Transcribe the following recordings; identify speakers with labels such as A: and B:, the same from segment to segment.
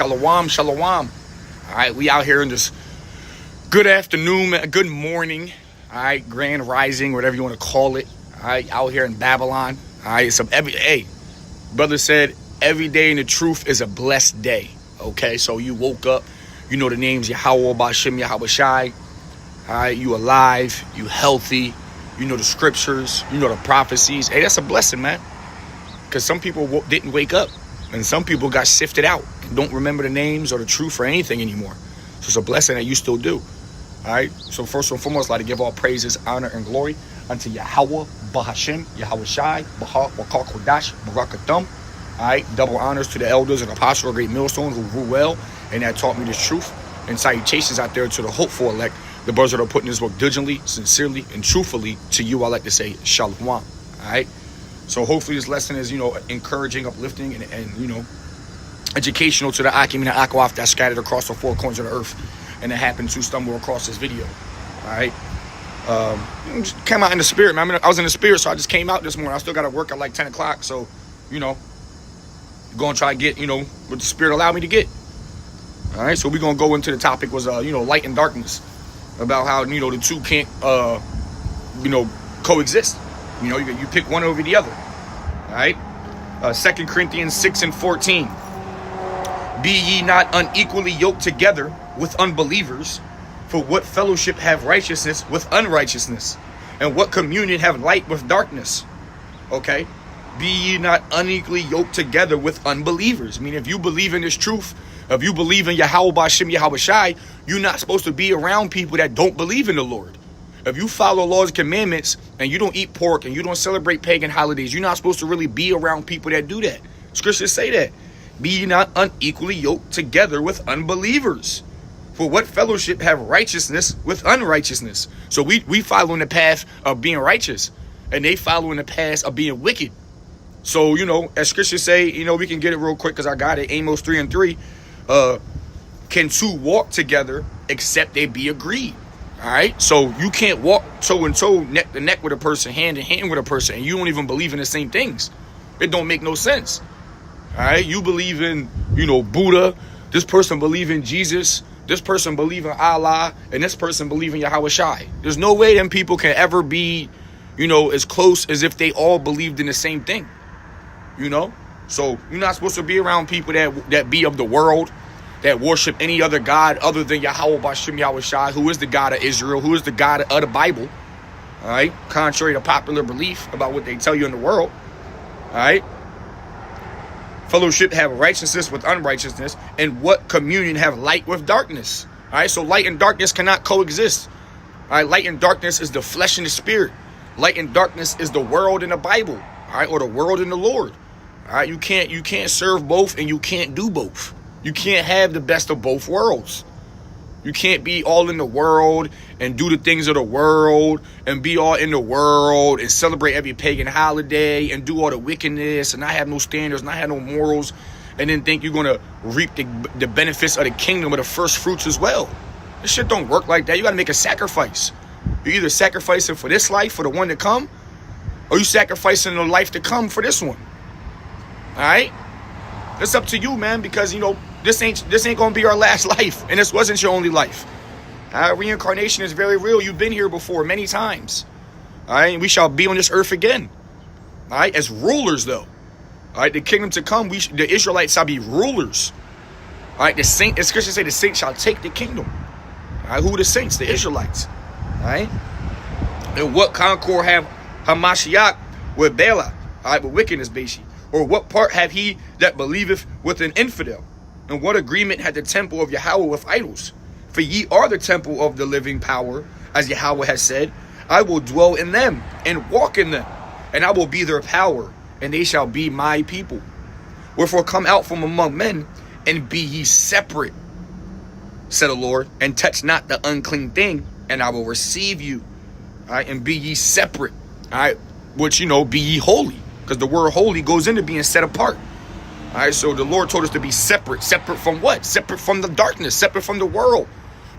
A: Shalom, shalom. All right, we out here in this good afternoon, good morning. All right, grand rising, whatever you want to call it. All right, out here in Babylon. All right, brother said every day in the truth is a blessed day. Okay, so you woke up, you know the names Yahweh, Bashem, Yahweh Shai. All right, you alive, you healthy, you know the scriptures, you know the prophecies. Hey, that's a blessing, man. Because some people didn't wake up. And some people got sifted out and don't remember the names or the truth or anything anymore. So it's a blessing that you still do. All right. So first and foremost, I'd like to give all praises, honor, and glory unto Yahweh, Bahashem, Yahweh Shai, Baha, Wakal Kodash, Barakathum. All right. Double honors to the elders and apostles of Great Millstone who grew well and that taught me this truth. And salutations out there to the hopeful elect, the brothers that are putting this work diligently, sincerely, and truthfully to you. I like to say Shalom. All right. So hopefully this lesson is, encouraging, uplifting, and educational to the Akim and the Akwaf that's scattered across the four corners of the earth and that happened to stumble across this video. All right. Just came out in the spirit, man. I was in the spirit, so I just came out this morning. I still got to work at like 10 o'clock. So, going to try to get, what the spirit allowed me to get. All right. So we're going to go into the topic was, light and darkness, about how, the two can't, coexist. You pick one over the other. All right. 2 Corinthians 6:14. Be ye not unequally yoked together with unbelievers, for what fellowship have righteousness with unrighteousness? And what communion have light with darkness? Okay. Be ye not unequally yoked together with unbelievers. I mean, if you believe in this truth, if you believe in Yahweh Bashem, Yahweh Shai, you're not supposed to be around people that don't believe in the Lord. If you follow laws and commandments and you don't eat pork and you don't celebrate pagan holidays, you're not supposed to really be around people that do that. Scriptures say that. Be ye not unequally yoked together with unbelievers. For what fellowship have righteousness with unrighteousness? So we follow in the path of being righteous and they follow in the path of being wicked. So, as scriptures say, we can get it real quick because I got it. Amos 3:3. Can two walk together except they be agreed? All right, so you can't walk toe and toe, neck to neck with a person, hand in hand with a person, and you don't even believe in the same things. It don't make no sense. All right, you believe in, Buddha. This person believe in Jesus. This person believe in Allah, and this person believe in Yahweh Shai. There's no way them people can ever be, as close as if they all believed in the same thing. So you're not supposed to be around people that be of the world, that worship any other God other than Yahweh Bashem Yahweh Shai, who is the God of Israel, who is the God of the Bible. All right, contrary to popular belief about what they tell you in the world. All right, fellowship have righteousness with unrighteousness, and what communion have light with darkness? All right, so light and darkness cannot coexist. All right, light and darkness is the flesh and the spirit. Light and darkness is the world and the Bible. All right, or the world and the Lord. All right, you can't serve both, and you can't do both. You can't have the best of both worlds. You can't be all in the world and do the things of the world and be all in the world and celebrate every pagan holiday and do all the wickedness and not have no standards, not have no morals, and then think you're going to reap the benefits of the kingdom of the first fruits as well. This shit don't work like that. You got to make a sacrifice. You're either sacrificing for this life, for the one to come, or you sacrificing the life to come for this one. All right? It's up to you, man, because, this ain't gonna be our last life, and this wasn't your only life. Reincarnation is very real. You've been here before many times. All right, and we shall be on this earth again. All right, as rulers though. All right, the kingdom to come, the Israelites shall be rulers. All right, the scriptures say the saints shall take the kingdom. All right, who are the saints? The Israelites. All right, and what concord have Hamashiach with Bala? All right, with wickedness, Beshi. Or what part have he that believeth with an infidel? And what agreement had the temple of Yahweh with idols? For ye are the temple of the living power, as Yahweh has said, I will dwell in them and walk in them, and I will be their power, and they shall be my people. Wherefore come out from among men, and be ye separate, said the Lord, and touch not the unclean thing, and I will receive you. All right, and be ye separate. All right, which, be ye holy, because the word holy goes into being set apart. All right, so the Lord told us to be separate. Separate from what? Separate from the darkness, separate from the world,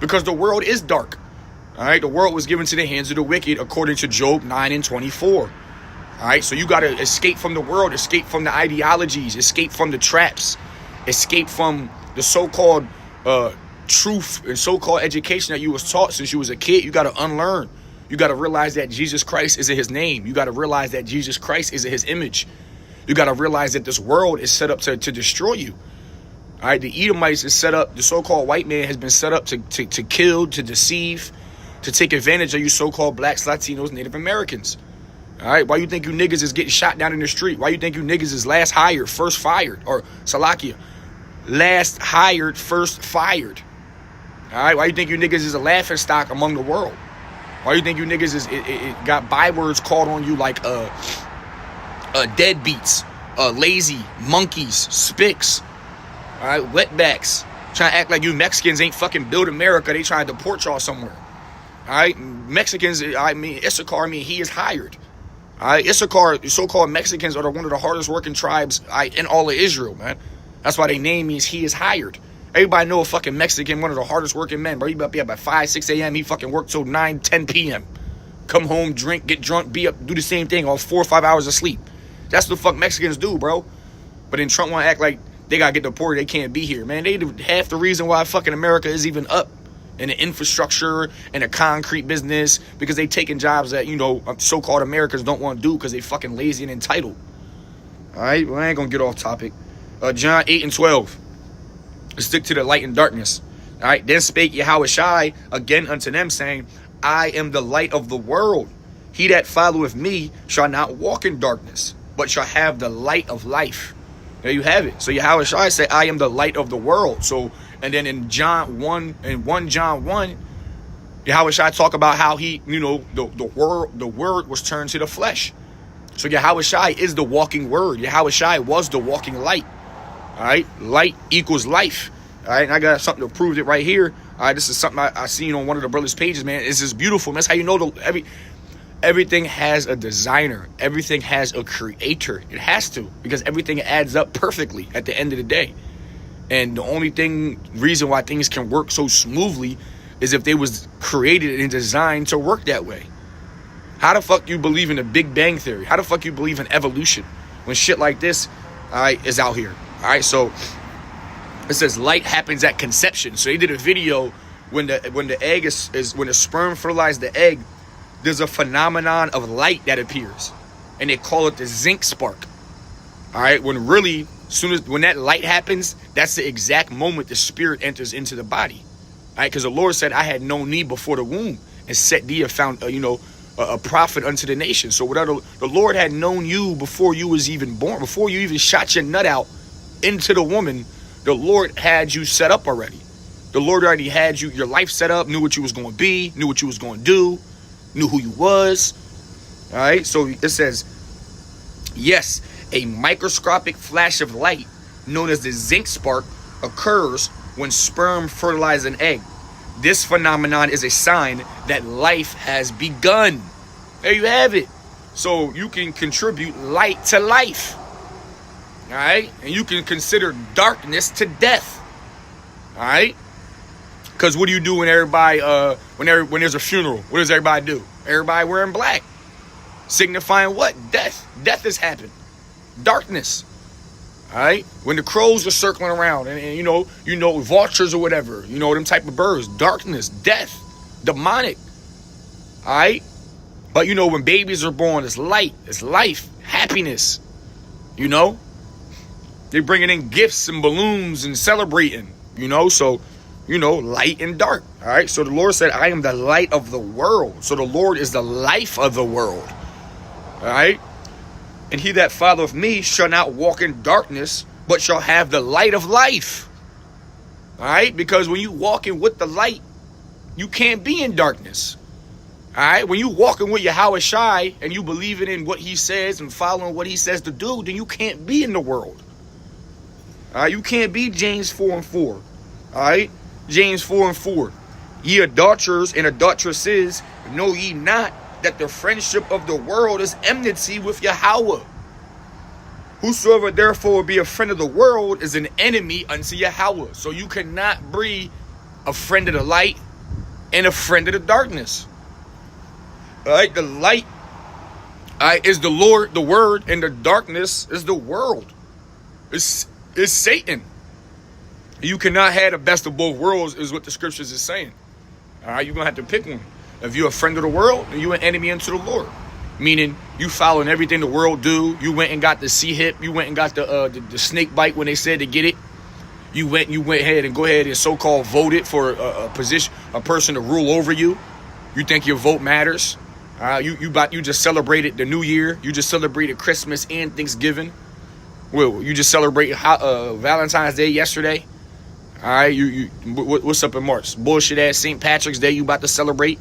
A: because the world is dark. All right, the world was given to the hands of the wicked, according to Job 9:24. All right, so you got to escape from the world, escape from the ideologies, escape from the traps, escape from the so-called truth and so-called education that you was taught since you was a kid. You got to unlearn. You got to realize that Jesus Christ isn't his name. You got to realize that Jesus Christ isn't his image. You got to realize that this world is set up to destroy you. All right, the Edomites is set up, the so-called white man has been set up to kill, to deceive, to take advantage of you so-called blacks, Latinos, Native Americans. All right, why you think you niggas is getting shot down in the street? Why you think you niggas is last hired, first fired? Or Salakia, last hired, first fired. All right, why you think you niggas is a laughing stock among the world? Why you think you niggas is it got bywords called on you like deadbeats, lazy, monkeys, spics, all right, wetbacks, trying to act like you Mexicans ain't fucking build America. They trying to deport y'all somewhere. All right, Mexicans, I mean, Issachar, he is hired. All right, Issachar, so-called Mexicans are one of the hardest working tribes in all of Israel, man. That's why they name means he is hired. Everybody know a fucking Mexican, one of the hardest working men, bro. He about to be up at 5, 6 a.m. He fucking work till 9, 10 p.m. Come home, drink, get drunk, be up, do the same thing, all 4 or 5 hours of sleep. That's what the fuck Mexicans do, bro. But then Trump want to act like they got to get deported, they can't be here. Man, they half the reason why fucking America is even up in the infrastructure and the concrete business, because they taking jobs that, you know, so-called Americans don't want to do because they fucking lazy and entitled. All right, well, I ain't going to get off topic. John 8 and 12. Stick to the light and darkness. All right, then spake Yahushua again unto them, saying, I am the light of the world. He that followeth me shall not walk in darkness, but shall have the light of life. There you have it. So Yahushua said, I am the light of the world. So, and then in John 1, in 1 John 1, Yahushua talk about how he, you know, the word was turned to the flesh. So Yahushua is the walking word. Yahushua was the walking light. All right, light equals life. All right, and I got something to prove it right here. All right, this is something I seen on one of the brothers' pages, man. This is beautiful. That's how you know everything has a designer. Everything has a creator. It has to, because everything adds up perfectly at the end of the day. And the only reason why things can work so smoothly is if they was created and designed to work that way. How the fuck you believe in the Big Bang Theory? How the fuck you believe in evolution when shit like this, all right, is out here? All right, so it says light happens at conception. So they did a video when the egg is when the sperm fertilized the egg, there's a phenomenon of light that appears, and they call it the zinc spark. All right, when really when that light happens, that's the exact moment the spirit enters into the body. All right, because the Lord said, I had known thee before the womb, and set thee a prophet unto the nation. So whatever the Lord had known you before you was even born, before you even shot your nut out into the woman, the Lord had you set up already. The Lord already had your life set up, knew what you was going to be, knew what you was going to do, knew who you was. All right, so it says, yes, a microscopic flash of light known as the zinc spark occurs when sperm fertilizes an egg. This phenomenon is a sign that life has begun. There you have it. So you can contribute light to life. All right, and you can consider darkness to death. All right, because what do you do when everybody, when there's a funeral? What does everybody do? Everybody wearing black, signifying what? Death. Death has happened. Darkness. All right, when the crows are circling around, and you know vultures or whatever, you know them type of birds. Darkness, death, demonic. All right, but you know when babies are born, it's light, it's life, happiness. You know. They're bringing in gifts and balloons and celebrating, so, light and dark. All right. So the Lord said, I am the light of the world. So the Lord is the life of the world. All right. And he that followeth me shall not walk in darkness, but shall have the light of life. All right. Because when you walking with the light, you can't be in darkness. All right. When you walking with Yahushua and you believing in what he says and following what he says to do, then you can't be in the world. All right, you can't be James 4 and 4. All right, James 4 and 4. Ye adulterers and adulteresses, know ye not that the friendship of the world is enmity with Yahweh? Whosoever therefore be a friend of the world is an enemy unto Yahweh. So you cannot be a friend of the light and a friend of the darkness. All right, the light is the Lord, the word, and the darkness is the world. It's Satan. You cannot have the best of both worlds, is what the scriptures is saying. All right, you're going to have to pick one. If you're a friend of the world, then you're an enemy unto the Lord. Meaning, you following everything the world do. You went and got the C-hip. You went and got the snake bite when they said to get it. You went ahead and go ahead and so-called voted for a position, a person to rule over you. You think your vote matters. You just celebrated the New Year. You just celebrated Christmas and Thanksgiving. Well, you just celebrated Valentine's Day yesterday. All right, what's up in March? Bullshit ass St. Patrick's Day you about to celebrate.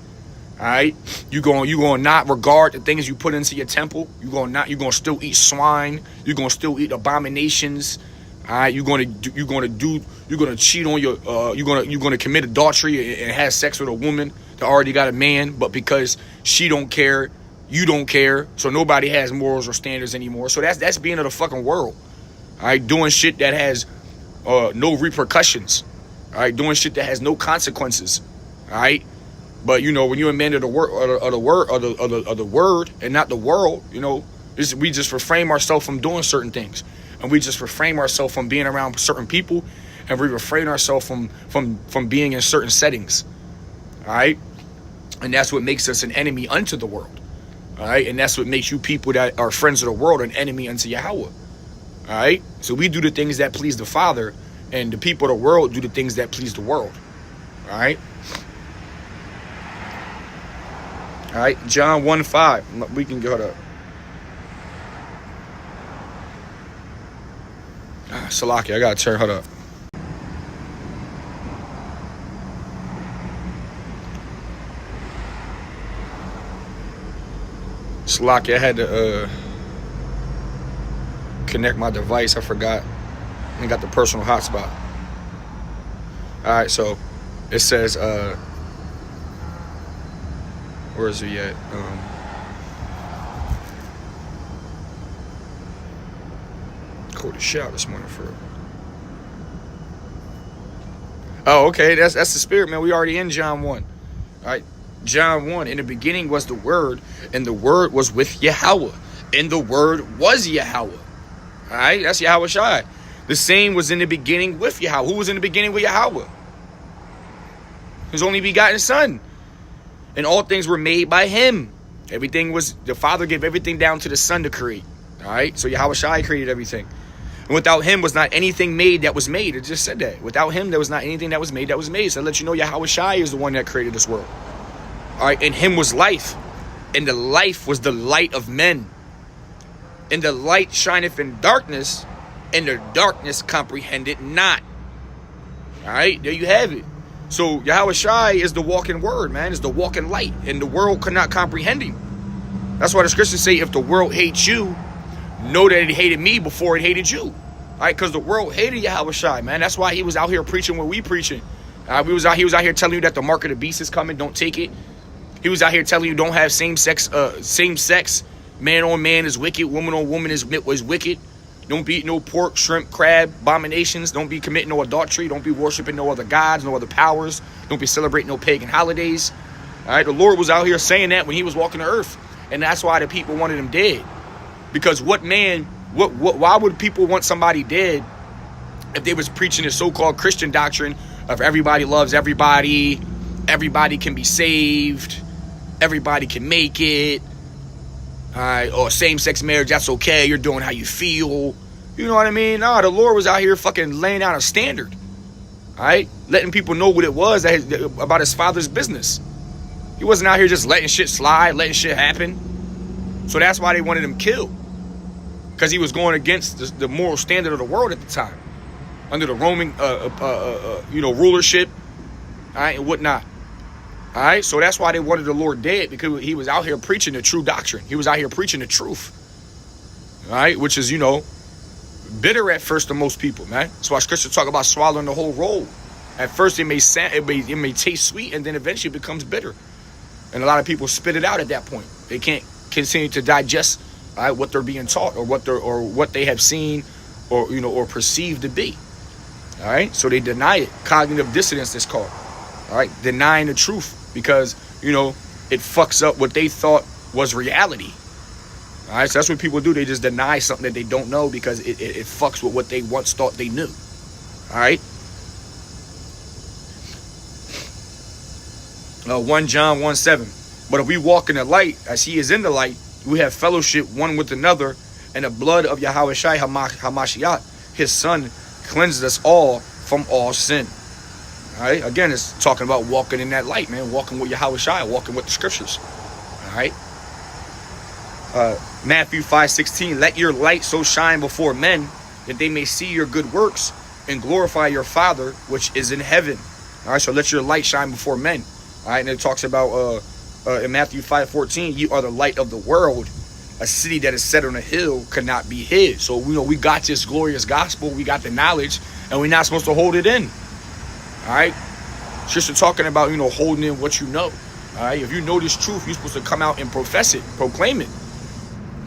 A: All right, you going not regard the things you put into your temple. You going to still eat swine. You're going to still eat abominations. All right, you're going to cheat on your you're going to commit adultery and have sex with a woman that already got a man, but because she don't care, you don't care, so nobody has morals or standards anymore. So that's being of the fucking world. All right, doing shit that has no repercussions. All right, doing shit that has no consequences. All right, but when you're a man of the word and not the world, we just refrain ourselves from doing certain things, and we just refrain ourselves from being around certain people, and we refrain ourselves from being in certain settings. All right, and that's what makes us an enemy unto the world. All right, and that's what makes you people that are friends of the world an enemy unto Yahweh. All right, so we do the things that please the Father, and the people of the world do the things that please the world. All right. All right, John 1:5. We can go to Salaki. I gotta turn. Hold up. Salaki, I had to connect my device. I forgot. I got the personal hotspot. All right, so it says, where is he at? Called a shit out this morning for. Oh, okay, that's the spirit, man. We already in John 1. All right, John 1. In the beginning was the Word, and the Word was with Yahweh, and the Word was Yahweh. All right, that's Yahweh Shai. The same was in the beginning with Yahweh. Who was in the beginning with Yahweh? His only begotten Son. And all things were made by him. Everything was, the Father gave everything down to the Son to create. All right, so Yahweh Shai created everything. And without him was not anything made that was made. It just said that. Without him, there was not anything that was made that was made. So I let you know Yahweh Shai is the one that created this world. All right, in him was life. And the life was the light of men. And the light shineth in darkness, and the darkness comprehended not. All right, there you have it. So Yahweh Shai is the walking word, man. It's the walking light, and the world could not comprehend him. That's why the scriptures say, if the world hates you, know that it hated me before it hated you. All right, because the world hated Yahweh Shai, man. That's why he was out here preaching what we preaching. He was out here telling you that the mark of the beast is coming. Don't take it. He was out here telling you don't have same sex. Man on man is wicked. Woman on woman is wicked. Don't be eating no pork, shrimp, crab, abominations. Don't be committing no adultery. Don't be worshiping no other gods, no other powers. Don't be celebrating no pagan holidays. All right, the Lord was out here saying that when he was walking the earth. And that's why the people wanted him dead. Because why would people want somebody dead if they was preaching this so-called Christian doctrine of everybody loves everybody, everybody can be saved, everybody can make it. All right, or same-sex marriage, that's okay. You're doing how you feel. You know what I mean? No, the Lord was out here fucking laying out a standard. All right? Letting people know what it was about his Father's business. He wasn't out here just letting shit slide, letting shit happen. So that's why they wanted him killed. Because he was going against the moral standard of the world at the time. Under the Roman, rulership, all right, and whatnot. All right, so that's why they wanted the Lord dead, because he was out here preaching the true doctrine. He was out here preaching the truth. All right, which is, bitter at first to most people, man. That's why Scripture talk about swallowing the whole roll. At first, it may taste sweet, and then eventually it becomes bitter. And a lot of people spit it out at that point. They can't continue to digest, all right, what they're being taught or what they have seen or perceived to be. All right, so they deny it. Cognitive dissonance is called. All right, denying the truth. Because, it fucks up what they thought was reality. All right, so that's what people do. They just deny something that they don't know because it fucks with what they once thought they knew. All right? 1 John 1:7. But if we walk in the light, as he is in the light, we have fellowship one with another, and the blood of Yahushua HaMashiach, his son, cleanses us all from all sin. All right. Again, it's talking about walking in that light, man. Walking with Yahushua, walking with the scriptures. All right. Matthew 5:16. Let your light so shine before men that they may see your good works and glorify your Father which is in heaven. All right. So let your light shine before men. All right. And it talks about in Matthew 5:14, you are the light of the world. A city that is set on a hill cannot be hid. So we got this glorious gospel, we got the knowledge, and we're not supposed to hold it in. All right, just talking about holding in what you know. All right, if you know this truth, you're supposed to come out and profess it, proclaim it.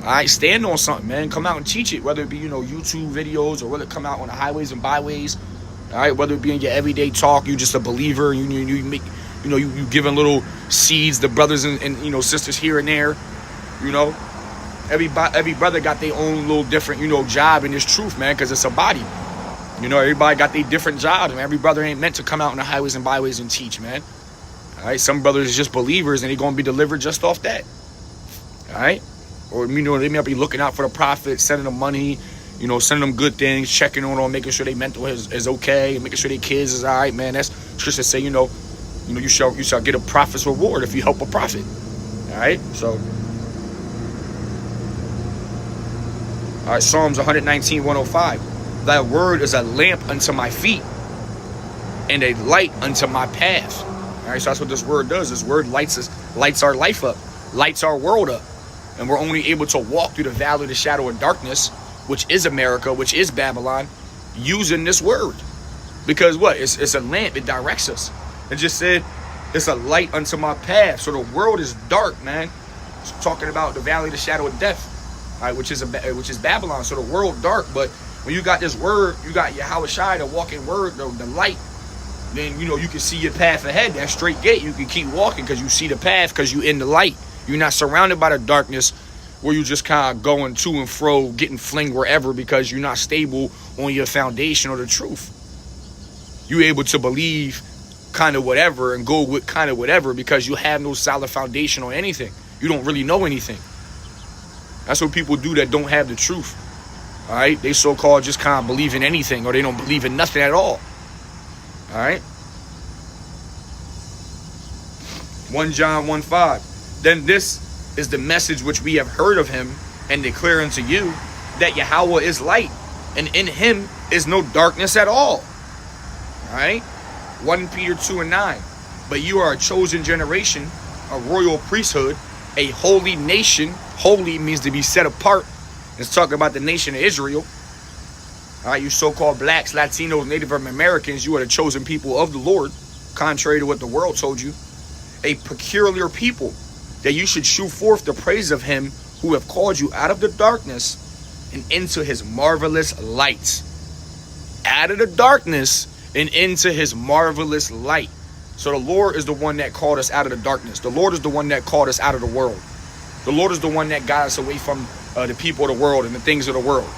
A: All right, stand on something, man. Come out and teach it, whether it be YouTube videos or whether it come out on the highways and byways. All right, whether it be in your everyday talk, you just a believer. You make you giving little seeds to brothers and sisters here and there. Every brother got their own little different job in this truth, man, because it's a body. Everybody got their different jobs, and every brother ain't meant to come out in the highways and byways and teach, man. All right, some brothers is just believers, and they're gonna be delivered just off that. All right, or they may be looking out for the prophet, sending them money, sending them good things, checking on them, making sure their mental is okay, and making sure their kids is all right, man. That's Scripture say, you shall get a prophet's reward if you help a prophet. All right, so. All right, Psalms 119:105. Thy word is a lamp unto my feet and a light unto my path. All right, so that's what this word does. This word lights our life up, lights our world up. And we're only able to walk through the valley of the shadow of darkness, which is America, which is Babylon, using this word. Because what? It's a lamp. It directs us. It just said it's a light unto my path. So the world is dark, man. It's talking about the valley of the shadow of death. All right, which is Babylon. So the world dark, but when you got this word, you got Yahushua, the walking word, the light, then you can see your path ahead. That straight gate. You can keep walking because you see the path because you're in the light. You're not surrounded by the darkness where you just kind of going to and fro, getting flinged wherever because you're not stable on your foundation or the truth. You're able to believe kind of whatever and go with kind of whatever because you have no solid foundation on anything. You don't really know anything. That's what people do that don't have the truth. All right? They so-called just kind of believe in anything or they don't believe in nothing at all. All right? 1 John 1:5. Then this is the message which we have heard of him and declare unto you, that Yahweh is light, and in him is no darkness at all. All right? 1 Peter 2:9. But you are a chosen generation, a royal priesthood, a holy nation. Holy means to be set apart. It's talking about the nation of Israel. All right, you so-called blacks, Latinos, Native Americans, you are the chosen people of the Lord, contrary to what the world told you. A peculiar people, that you should shew forth the praise of him who have called you out of the darkness and into his marvelous light. Out of the darkness and into his marvelous light. So the Lord is the one that called us out of the darkness. The Lord is the one that called us out of the world. The Lord is the one that got us away from the people of the world and the things of the world.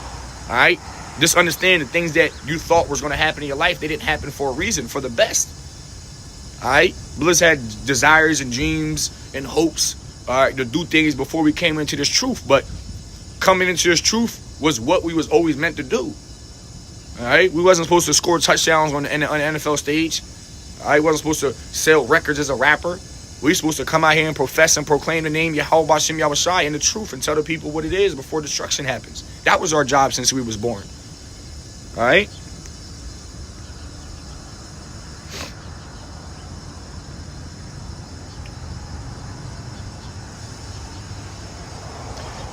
A: All right? Just understand the things that you thought was going to happen in your life, they didn't happen for a reason, for the best. All right? Bliss had desires and dreams and hopes to do things before we came into this truth. But coming into this truth was what we was always meant to do. All right? We wasn't supposed to score touchdowns on the NFL stage. All right? We wasn't supposed to sell records as a rapper. We supposed to come out here and profess and proclaim the name Yahweh Bashem Yahushai and the truth and tell the people what it is before destruction happens. That was our job since we was born. All right?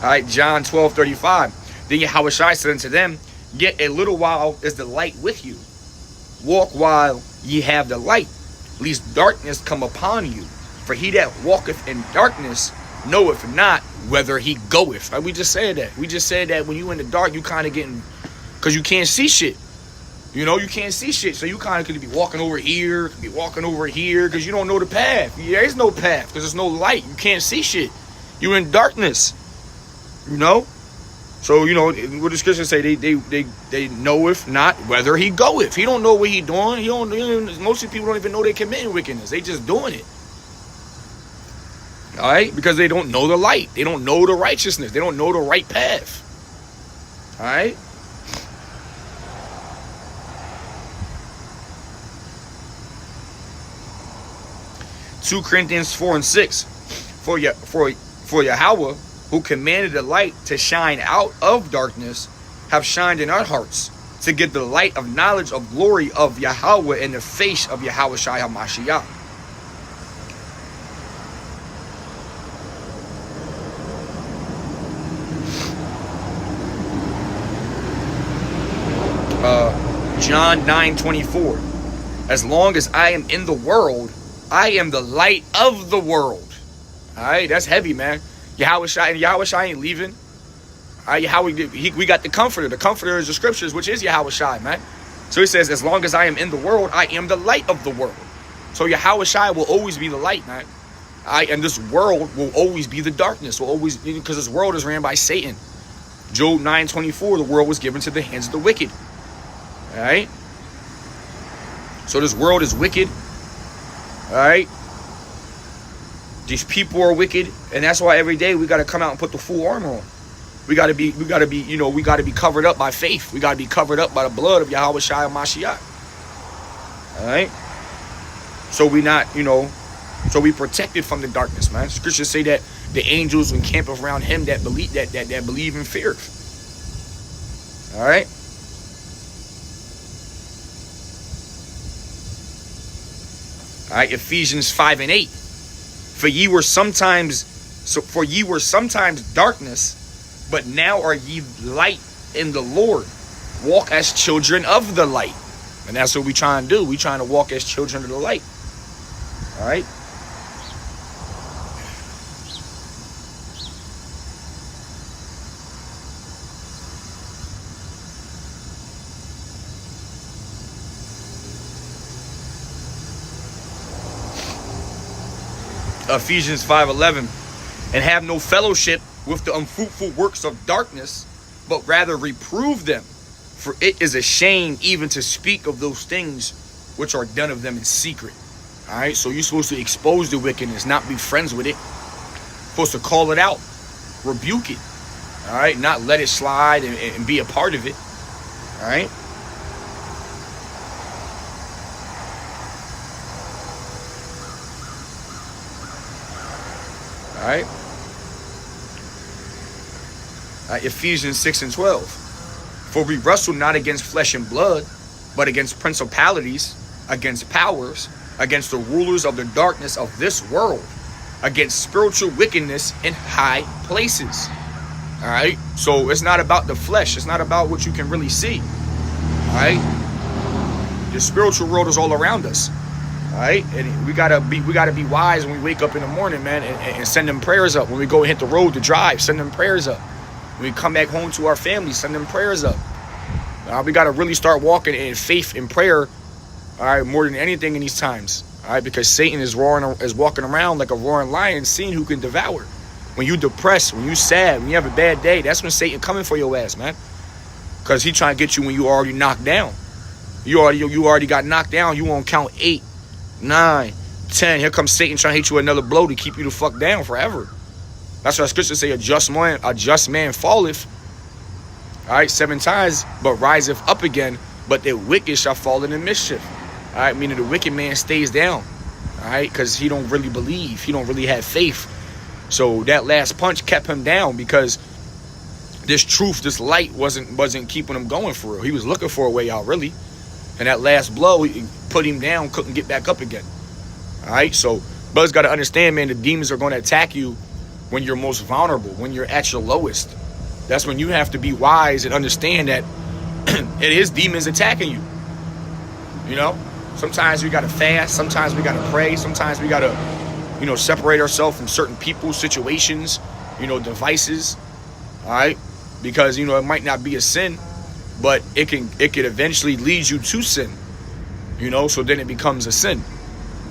A: All right, John 12:35. Then Yahushua said unto them, yet a little while is the light with you. Walk while ye have the light, lest darkness come upon you. For he that walketh in darkness knoweth not whither he goeth. Right? We just said that. We just said that when you in the dark, you kind of getting, because you can't see shit. You can't see shit. So you kind of could be walking over here, could be walking over here, because you don't know the path. There is no path, because there's no light. You can't see shit. You're in darkness. So, what the scriptures say, they knoweth not whether he goeth. He don't know what he doing. Most of the people don't even know they're committing wickedness. They just doing it. All right, because they don't know the light, they don't know the righteousness, they don't know the right path. All right. Two Corinthians 4:6. For Yahweh, who commanded the light to shine out of darkness, have shined in our hearts to get the light of knowledge of glory of Yahweh in the face of Yahweh Shai HaMashiach. John 9:24. As long as I am in the world, I am the light of the world. All right, that's heavy, man. Yahweh Shai ain't leaving. All right, we got the Comforter. The Comforter is the scriptures, which is Yahweh Shai, man. So he says, as long as I am in the world, I am the light of the world. So Yahweh Shai will always be the light, man. And this world will always be the darkness. Will always, because this world is ran by Satan. Job 9:24, the world was given to the hands of the wicked. All right. So this world is wicked. All right. These people are wicked, and that's why every day we got to come out and put the full armor on. We got to be covered up by faith. We got to be covered up by the blood of Yahweh Shai HaMashiach. All right. So we not, so we protected from the darkness, man. Scriptures say that the angels encamp around him that believe in fear. All right. All right, Ephesians 5:8. For ye were sometimes darkness, but now are ye light in the Lord. Walk as children of the light. And that's what we trying to do. We trying to walk as children of the light. All right. Ephesians 5:11, and have no fellowship with the unfruitful works of darkness, but rather reprove them. For it is a shame even to speak of those things which are done of them in secret. All right, so you're supposed to expose the wickedness, not be friends with it. Supposed to call it out, rebuke it. All right, not let it slide and be a part of it. All right. All right. Ephesians 6:12. For we wrestle not against flesh and blood, but against principalities, against powers, against the rulers of the darkness of this world, against spiritual wickedness in high places. All right. So it's not about the flesh. It's not about what you can really see. All right. The spiritual world is all around us. All right, and we gotta be wise when we wake up in the morning, man, and send them prayers up. When we go and hit the road to drive, send them prayers up. When we come back home to our families, send them prayers up. We gotta really start walking in faith and prayer, all right, more than anything in these times, all right, because Satan is walking around like a roaring lion, seeing who can devour. When you depressed, when you sad, when you have a bad day, that's when Satan coming for your ass, man, because he trying to get you when you already knocked down. You already got knocked down. You on count 8, 9, 10. Here comes Satan trying to hit you another blow to keep you the fuck down forever. That's what scripture say, a just man falleth, all right, 7 times, but riseth up again. But the wicked shall fall into mischief. All right, meaning the wicked man stays down, all right, because he don't really believe. He don't really have faith. So that last punch kept him down because this truth, this light wasn't keeping him going for real. He was looking for a way out, really. And that last blow put him down, couldn't get back up again. All right, so brothers got to understand, man, the demons are going to attack you when you're most vulnerable, when you're at your lowest. That's when you have to be wise and understand that it is demons attacking you. Sometimes we got to fast. Sometimes we got to pray. Sometimes we got to, separate ourselves from certain people, situations, devices. All right, because, it might not be a sin, but it could eventually lead you to sin, so then it becomes a sin.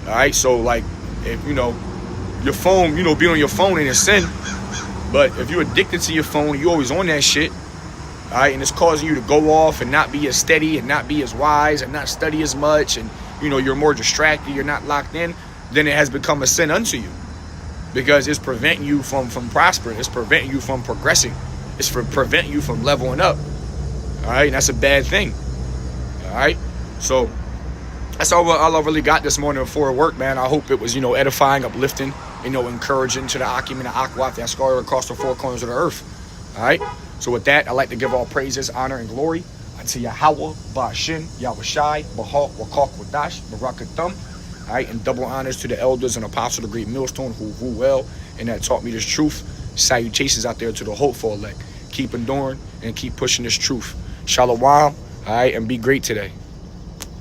A: All right, so like if your phone, being on your phone ain't a sin, but if you're addicted to your phone, you're always on that shit, all right, and it's causing you to go off and not be as steady and not be as wise and not study as much, and you're more distracted, you're not locked in, then it has become a sin unto you. because it's preventing you from prospering. It's preventing you from progressing. It's for preventing you from leveling up. All right, and that's a bad thing. All right, so that's all I really got this morning before work, man. I hope it was, edifying, uplifting, encouraging to the Akim and the Akwat that scattered across the four corners of the earth. All right, so with that, I'd like to give all praises, honor, and glory unto Yahweh, Ba'ashin, Yahweh Shai, Bahal, Wakak, Wadash, Barakathum. All right, and double honors to the elders and apostles of the great millstone who rule well and that taught me this truth. Salutations out there to the hopeful elect. Keep enduring and keep pushing this truth. Shalom, all right, and be great today.